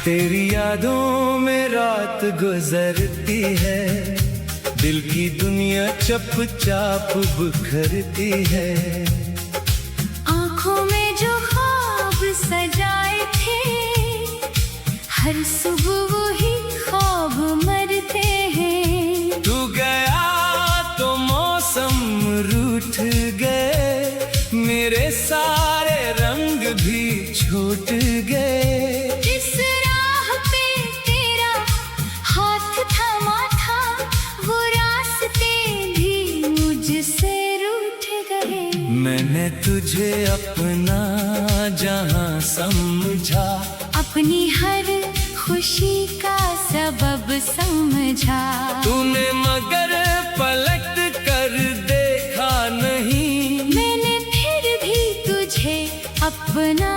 तेरी यादों में रात गुजरती है, दिल की दुनिया चुपचाप बिखरती है। आँखों में जो ख्वाब सजाए थे, हर सुबह वही ख्वाब मरते हैं। तू गया तो मौसम रूठ गए, मेरे सारे रंग भी छूट गए। जिस राह पे तेरा हाथ थमा था, वो रास्ते भी मुझसे रूठ गए। मैंने तुझे अपना जहां समझा, अपनी हर खुशी का सबब समझा। तूने मगर पलट कर देखा नहीं, मैंने फिर भी तुझे अपना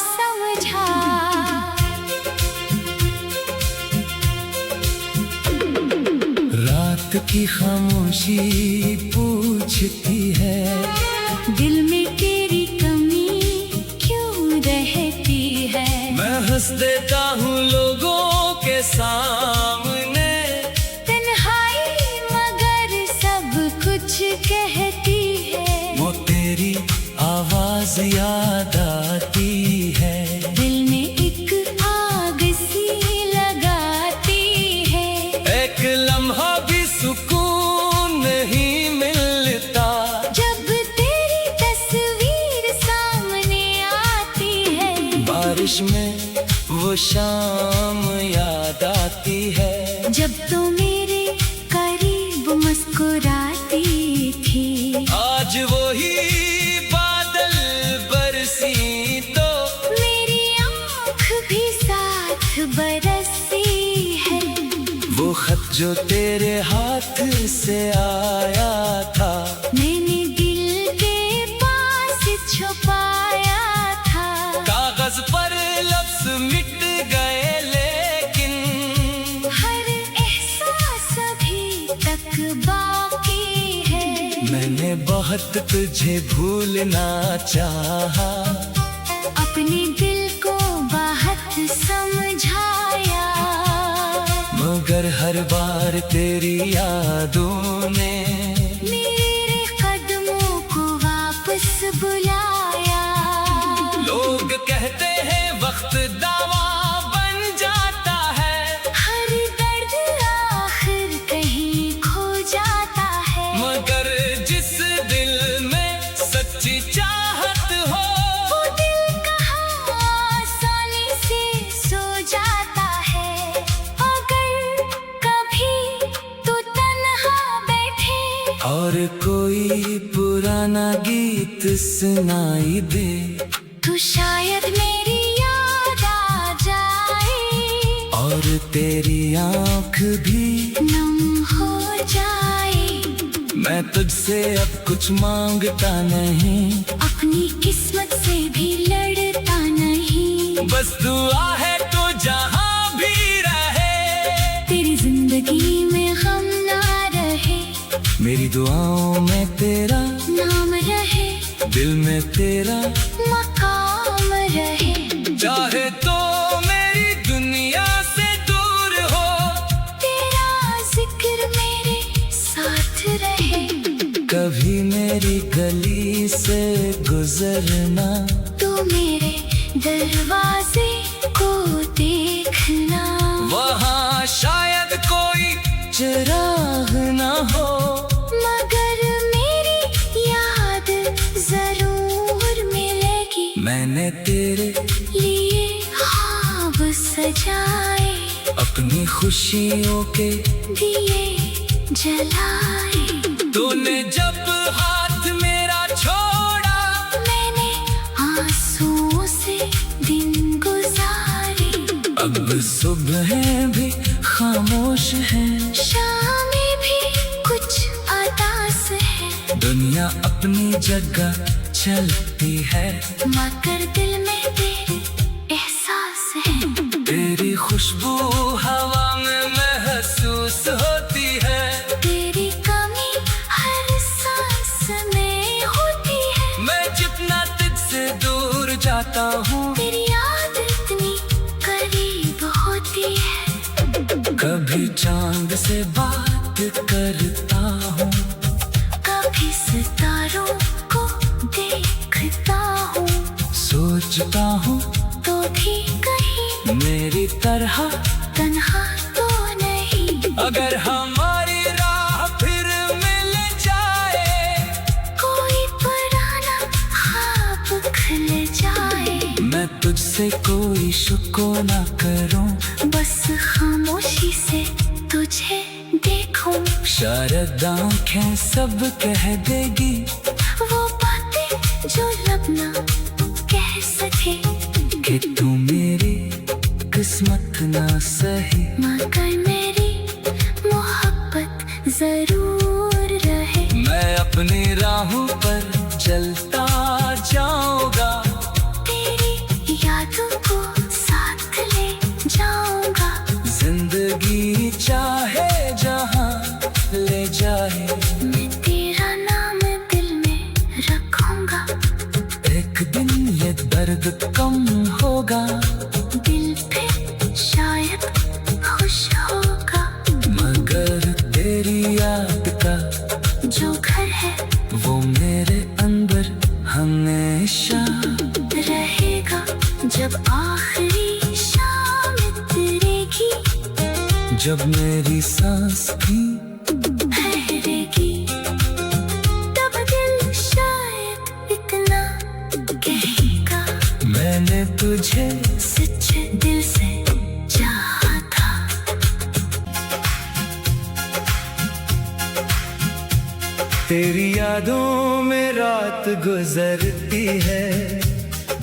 समझा। रात की खामोशी पूछती है, दिल में तेरी कमी क्यों रहती है। मैं हंस देता हूँ लोगों के सामने, तन्हाई मगर सब कुछ कहती है। वो तेरी आवाज याद आती है। दिल में एक आग सी लगाती है। एक लम्हा भी सुकून नहीं मिलता, जब तेरी तस्वीर सामने आती है। बारिश में वो शाम याद आती है, जब तू मेरे करीब मुस्कुराती थी। आज वही बादल बरसी तो मेरी आँख भी साथ बरसती है। वो खत जो तेरे हाथ से आया था, मैंने दिल के पास छुपाया था। कागज पर लफ्ज मिट गए लेकिन हर एहसास अभी तक बाकी है। मैंने बहुत तुझे भूलना चाहा, अपने दिल को बहुत समझाया। मगर हर बार तेरी यादों ने मेरे कदमों को वापस बुलाया। लोग कहते हैं वक्त दावा बन जाता है, हर दर्द आखिर कहीं खो जाता है। मगर जिस दिल में सच्ची चाहत हो, वो दिल कहाँ आसानी से सो जाता है। अगर कभी तू तन्हा बैठे और कोई पुराना गीत सुनाई दे, तो शायद मेरी याद आ जाए और तेरी आँख भी नम हो जाए। मैं तुझसे अब कुछ मांगता नहीं, अपनी किस्मत से भी लड़ता नहीं। बस दुआ है तो जहाँ भी रहे, तेरी जिंदगी में गम ना रहे। मेरी दुआओं में तेरा नाम रहे, दिल में तेरा मकाम रहे। चाहे तो मेरी दुनिया से दूर हो, तेरा जिक्र मेरे साथ रहे। कभी मेरी गली से गुजरना, तू मेरे दरवाजे को देखना। वहाँ शायद कोई चिराग ना हो, मगर मेरी याद जरूर मिलेगी। मैंने तेरे लिए ख्वाब सजाए, अपनी खुशियों के दिए जलाए। तूने जब हाथ मेरा छोड़ा, मैंने आंसुओं से दिन गुजारे। अब सुबह भी खामोश है, शामें भी कुछ अदास है। दुनिया अपनी जगह चलती है, मगर दिल में तेरे एहसास है। तेरी खुशबू हवा में महसूस होती है, तेरी कमी हर सांस में होती है। मैं जितना तुझसे दूर जाता हूँ, तेरी याद इतनी करीब से बात करता हूँ, कभी सितारों को देखता हूँ, सोचता हूँ तो भी कहीं मेरी तरह तन्हा तो नहीं। अगर हमारी राह फिर मिल जाए, कोई पुराना ख्वाब खिल जाए, मैं तुझसे कोई शुक्र ना करूं, बस खामोशी से तुझे देखूं। शायद आँखें सब कह देगी वो बातें जो लब ना कह सके, कि तू मेरी किस्मत ना सही। मगर मेरी मोहब्बत जरूर रहे। मैं अपनी राहों पर चलता जाऊंगा, तेरी यादों को साथ ले जाऊंगा। जिंदगी चाहे जहां ले जाए, मैं तेरा नाम दिल में रखूंगा। एक दिन ये दर्द कम होगा, दिल फिर शायद खुश होगा। मगर तेरी याद का जो घर है वो मेरे अंदर हमेशा रहेगा। जब आखिरी शाम उतरेगी, जब मेरी सांस भी ठहरेगी, तब दिल शायद इतना कहेगा, मैंने तुझे सच्चे दिल से चाहा था। तेरी यादों में रात गुजरती है,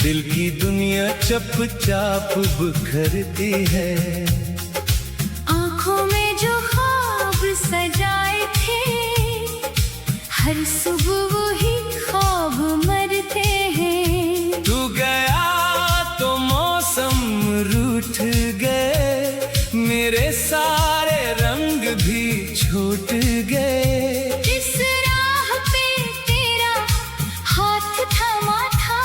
दिल की दुनिया चुपचाप बिखरती है। आँखों में जो ख्वाब सजाए थे, हर सुबह वही ख्वाब मरते हैं। तू गया तो मौसम रूठ गए, मेरे सारे रंग भी छूट गए। जिस राह पे तेरा हाथ थमा था,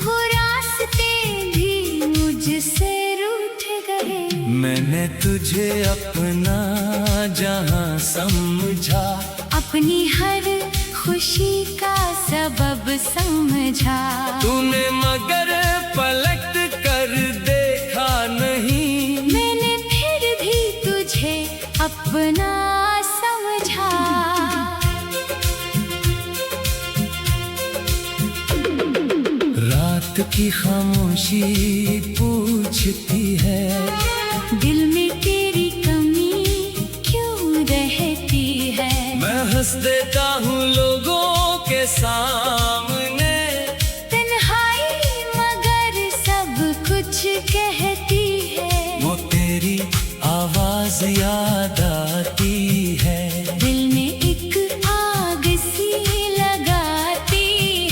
वो रास्ते भी मुझसे रूठ गए। मैंने तुझे अपना जहां समझा, अपनी हर खुशी का सबब समझा। तूने मगर पलट कर देखा नहीं, मैंने फिर भी तुझे अपना समझा। रात की खामोशी पूछती है, दिल में तेरी कमी क्यों रहती है। मैं हंस देता हूँ लोगों के सामने, तन्हाई मगर सब कुछ कहती है। वो तेरी आवाज याद आती है। दिल में एक आग सी लगाती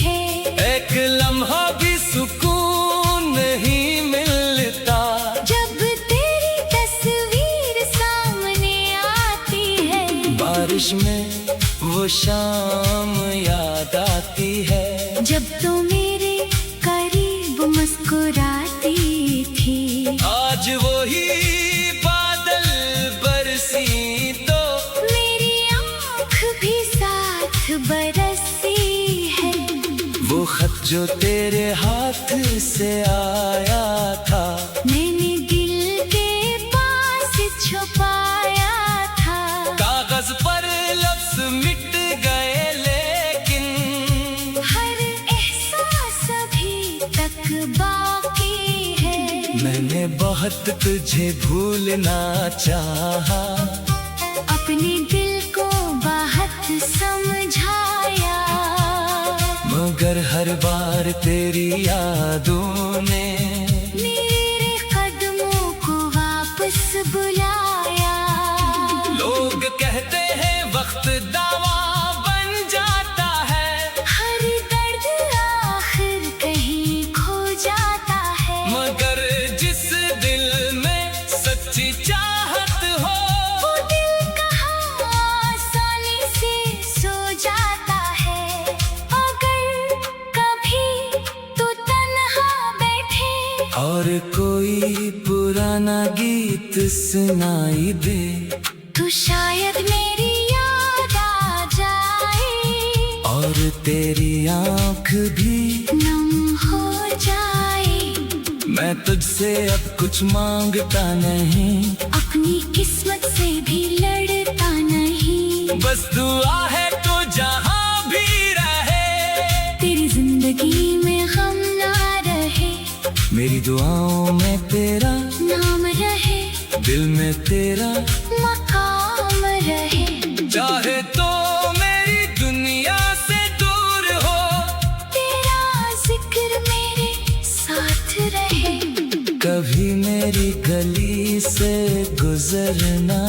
है। एक लम्हा भी सुकून नहीं मिलता, जब तेरी तस्वीर सामने आती है। बारिश में वो शाम याद आती है, जब तो मेरे करीब मुस्कुराती थी। आज वही बादल बरसी तो मेरी आँख भी साथ बरसी है। वो खत जो तेरे हाथ से आया था, मैंने दिल के पास छुपाया था। कागज पर लफ्ज मिट गए लेकिन हर एहसास अभी तक बाकी है। मैंने बहुत तुझे भूलना चाहा, अपने दिल को बहुत समझाया। मगर हर बार तेरी यादों ने मेरे कदमों को वापस बुलाया। लोग कहते हैं वक्त दावा बन जाता है, हर दर्द आखिर कहीं खो जाता है। मगर जिस दिल में सच्ची चाहत हो, वो दिल कहाँ आसानी से सो जाता है। अगर कभी तो तन्हा बैठे और कोई पुराना गीत सुनाई दे, तो शायद मेरी याद आ जाए और तेरी आँख भी नम हो जाए। मैं तुझसे अब कुछ मांगता नहीं, अपनी किस्मत से भी लड़ता नहीं। बस दुआ है तो जहाँ भी रहे तेरी जिंदगी में गम ना रहे, मेरी दुआओं में तेरा नाम रहे, दिल में तेरा मकाम रहे। चाहे तो मेरी दुनिया से दूर हो, तेरा जिक्र मेरे साथ रहे। कभी मेरी गली से गुजरना,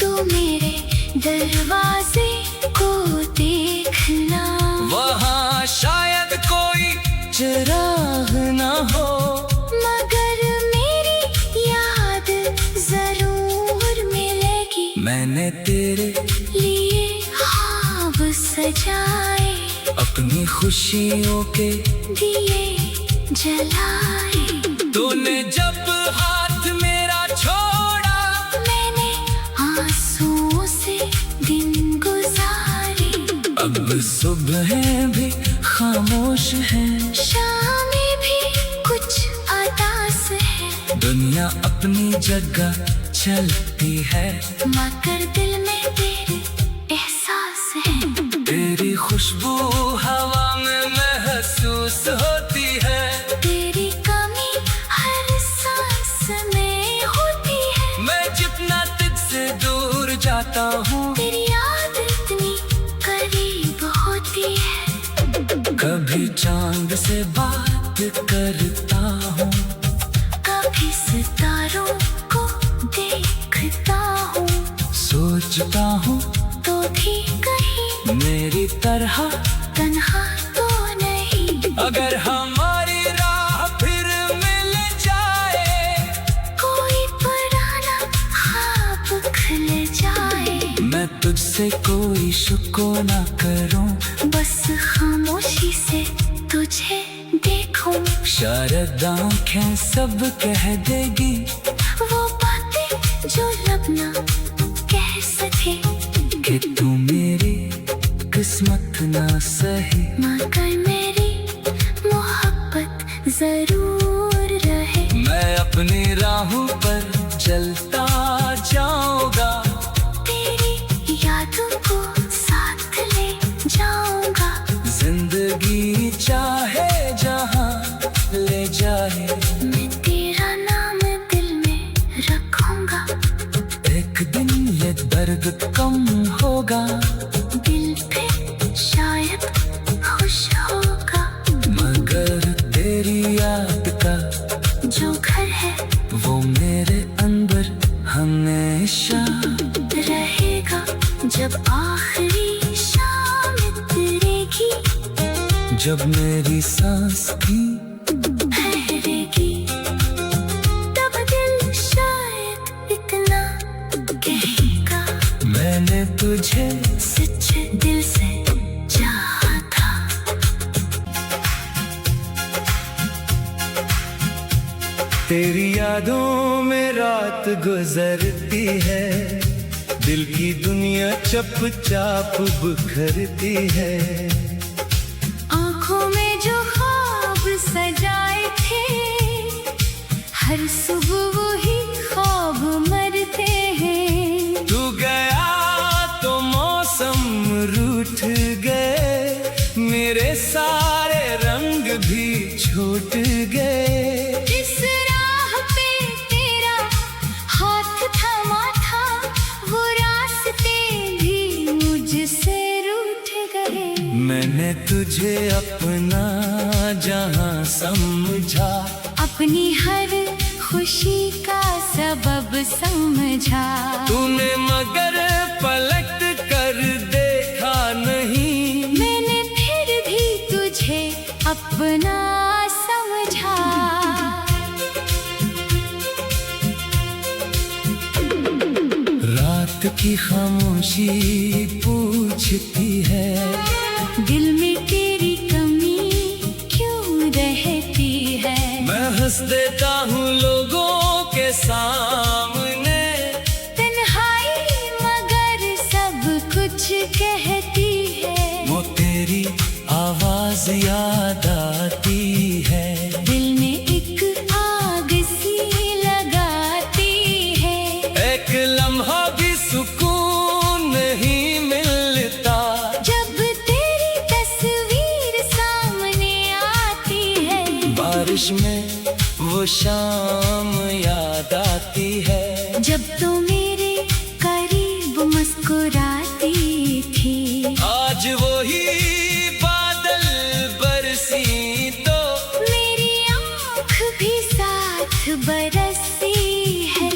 तू मेरे दरवाजे को देखना। वहाँ शायद कोई चिराग ना हो, मगर मेरी याद जरूर मिलेगी। मैंने तेरे लिए ख्वाब सजाए, अपनी खुशियों के दिए जलाए। तूने जब हाथ मेरा छोड़ा, मैंने आंसुओं से दिन गुजारे। अब सुबह भी खामोश है, शामें भी कुछ अदास है, दुनिया अपनी जगह चलती है, मगर दिल में तेरे एहसास है। तेरी खुशबू हवा में महसूस होती है, तेरी कमी हर सांस में होती है। मैं जितना तुझसे दूर जाता हूँ, तेरी याद इतनी करीब होती है। कभी चांद से बात करता हूँ, कभी सितारों को देखता हूँ, सोचता हूँ तो भी कहीं मेरी तरह तन्हा तो नहीं। अगर हमारी राह फिर मिल जाए, कोई पुराना ख्वाब खिल जाए। मैं तुझसे कोई शुक्र ना करूं, बस खामोशी से तुझे देखूं। शायद आँखें सब कह देगी, वो बातें जो लब ना कह सके, कि तू मेरी किस्मत ना सही। मगर मेरी मोहब्बत जरूर रहे। मैं अपनी राहों पर चलता जाऊंगा, तेरी यादों को साथ ले जाऊंगा। जिंदगी चाहे जहाँ ले जाए, मैं तेरा नाम दिल में रखूंगा। एक दिन ये दर्द कम होगा, दिल पे शायद खुश होगा। मगर तेरी याद का जो घर है वो मेरे अंदर हमेशा रहेगा। जब आखिरी शाम उतरेगी, जब मेरी सांस भी ठहरेगी, तब दिल शायद इतना कहेगा, मैंने तुझे सच्चे दिल से चाहा था। तेरी यादों में रात गुजरती है, दिल की दुनिया चुपचाप बिखरती है। आँखों में जो ख्वाब सजाए थे, हर सुबह वही ख्वाब मरते हैं। तू गया तो मौसम रूठ गए, मेरे सारे रंग भी छूट गए। जिस राह पे तेरा हाथ थमा था, वो रास्ते भी मुझसे रूठ गए। मैंने तुझे अपना जहां समझा, अपनी हर खुशी का सबब समझा। तूने मगर पलट कर देखा नहीं, मैंने फिर भी तुझे अपना समझा। रात की खामोशी पूछती है, दिल में तेरी कमी क्यों रहती है। मैं हंस देता हूँ लोगों के सामने, तन्हाई बारिश में वो शाम याद आती है, जब तू मेरे करीब मुस्कुराती थी। आज वही बादल बरसी तो मेरी आँख भी साथ बरसती है।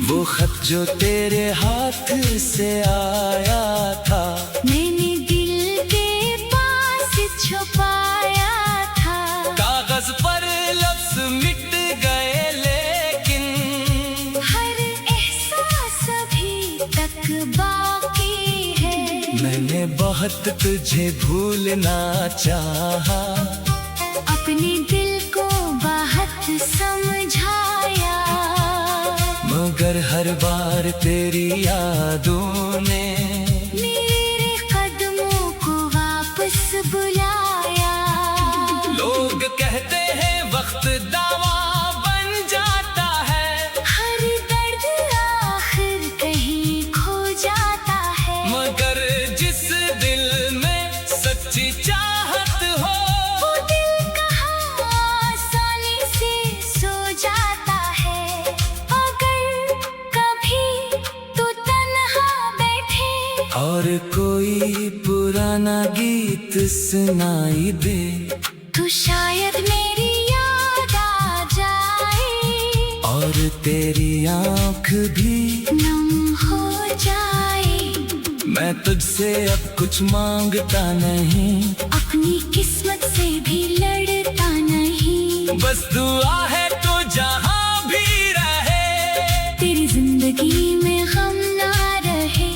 वो खत जो तेरे हाथ से आया था, मैंने दिल के पास छुपाया था। कागज पर लफ्ज मिट गए लेकिन हर एहसास अभी तक बाकी है। मैंने बहुत तुझे भूलना चाहा, अपने दिल को बहुत समझाया, मगर हर बार तेरी यादों ने मेरे कदमों को वापस बुलाया। लोग कहते हैं वक्त दावा बन जाता है, हर दर्द आखिर कहीं खो जाता है। मगर जिस दिल में सच्ची चाहत हो, वो दिल कहाँ आसानी से सो जाता है। अगर कभी तू तन्हा बैठे और कोई पुराना गीत सुनाई दे, तो शायद मेरी याद आ जाए और तेरी आँख भी नम हो जाए। मैं तुझसे अब कुछ मांगता नहीं, अपनी किस्मत से भी लड़ता नहीं। बस दुआ है तो जहाँ भी रहे, तेरी जिंदगी में गम ना रहे,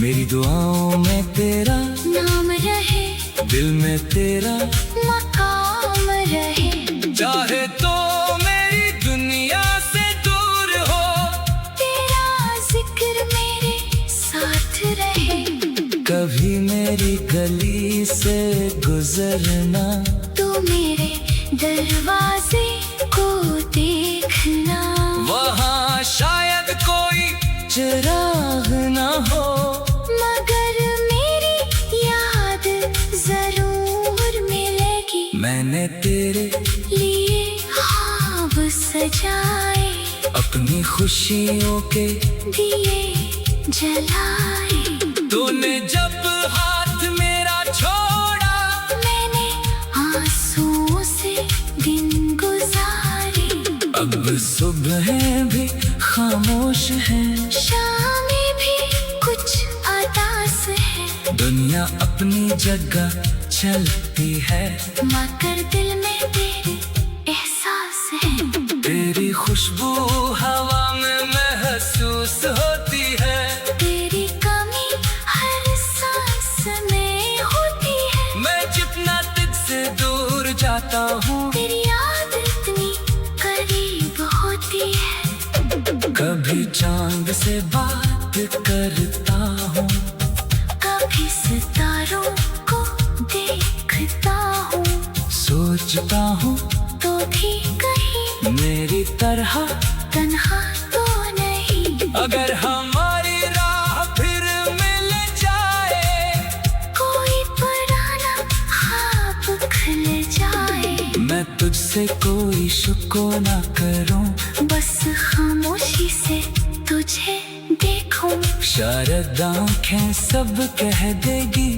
मेरी दुआओं में तेरा नाम रहे, दिल में तेरा मकाम रहे। चाहे तो मेरी दुनिया से दूर हो, तेरा जिक्र मेरे साथ रहे। कभी मेरी गली से गुजरना, तू मेरे दरवाजे को देखना। वहाँ शायद कोई चिराग ना हो, मगर मेरी याद जरूर मिलेगी। मैंने तेरे लिए ख्वाब सजाए, अपनी खुशियों के दिए जलाए। तूने जब हाथ मेरा छोड़ा, मैंने आंसुओं से दिन गुजारे। अब सुबह भी खामोश है, शामें भी कुछ अदास है, दुनिया अपनी जगह चलती है, मगर दिल में तेरे एहसास है। तेरी खुशबू हवा में महसूस होती है, तेरी कमी हर सांस में होती है। मैं जितना तुझसे दूर जाता हूँ, तेरी याद इतनी करीब होती है। कभी चांद से बात करता हूँ, कभी सितारों को देखता हूँ, सोचता हूँ तो भी कहीं मेरी तरह तन्हा तो नहीं। अगर हमारी राह फिर मिल जाए, कोई पुराना ख्वाब खिल जाए, मैं तुझसे कोई शुक्र ना करूं, बस खामोशी से तुझे देखूं। शायद आँखें सब कह देगी,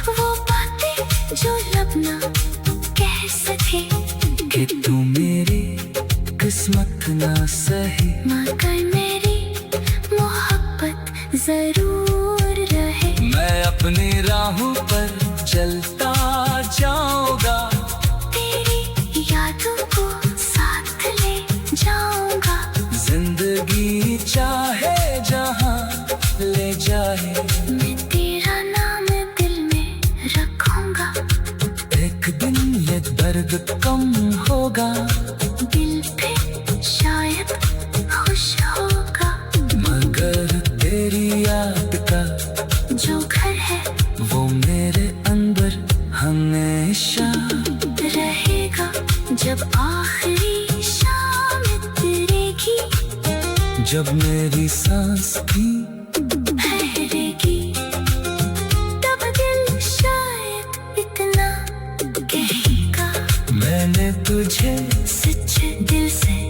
वो बातें जो लब ना कह सके, कि तू मेरी किस्मत ना सही, मगर मेरी मोहब्बत जरूर रहे। मैं अपनी राहों पर चलता जाऊंगा, तेरी यादों को साथ ले जाऊंगा। जिंदगी चाहे जहाँ ले जाए, मैं तेरा नाम दिल में रखूंगा। एक दिन ये दर्द कम होगा, दिल पे शायद खुश होगा, मगर तेरी याद का जो घर है वो मेरे अंदर हमेशा रहेगा। जब आखिरी शाम तेरेगी, जब मेरी सांस भी ठहरेगी, तब दिल शायद इतना कहेगा। मैंने मैंने तुझे सच्चे दिल से